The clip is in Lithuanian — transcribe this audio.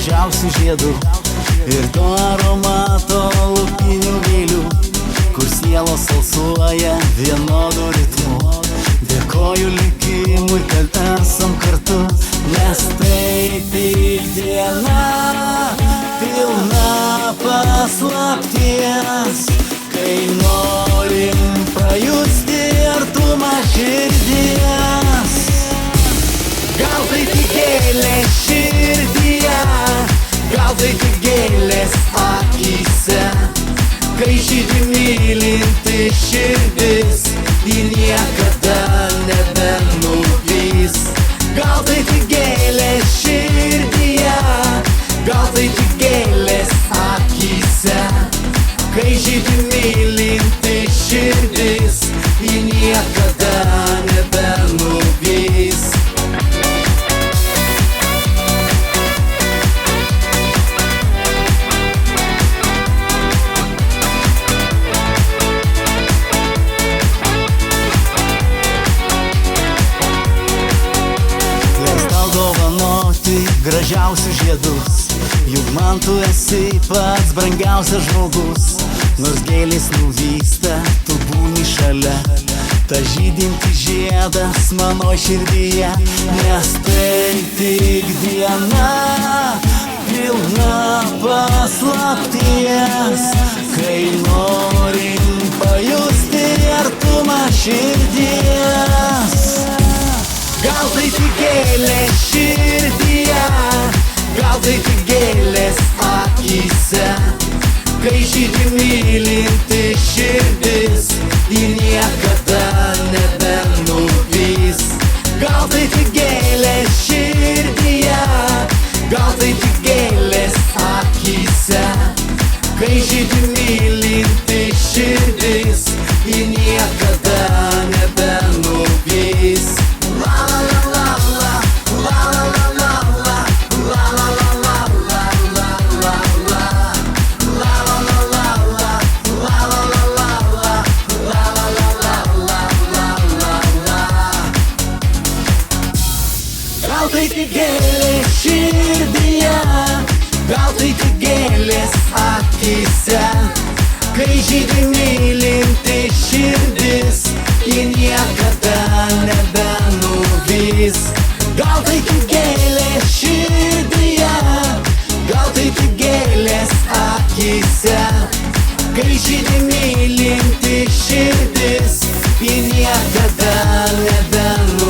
gražiausių žiedų ir to aromato laukinių gėlių, kur sielos alsuoja vienodu ritmu. Dėkoju likimui, kad esam kartu, nes tai tik diena pilna paslapties, kai norim pajusti artumą širdies. Gal tai tik gėlės širdyje, gal tai tik gėlės akyse, kai žydi mylinti širdis, ji niekada nebenuvys. Gal tai tik gėlės širdyje, gal tai tik gėlės akyse, kai žydi mylinti širdis, ji niekada nebenuvys. Gražiausius žiedus, juk man tu esi pats brangiausias žmogus. Nors gėlės nuvysta, tu būni šalia, ta žydinti žiedas mano širdyje, nes tai tik diena pilna paslapties, kai norim pajusti artumą širdies. Gal tai tik gėlės širdyje, gal tai tik gėlės akyse, kai žydi mylinti širdis, ji niekada nebenuvys. Gal tai tik gėlės širdyje, gal tai tik gėlės akyse, kai žydi mylinti širdis, ji niekada nebenuvys. Gal tai tik gėlės širdyje, gal tai tik gėlės akyse, kai žydi mylinti širdis, ji niekada nebenuvys. Gal tai tik gėlės širdyje, gal tai tik gėlės akyse, kai žydi mylinti širdis, ji niekada nebenuvys.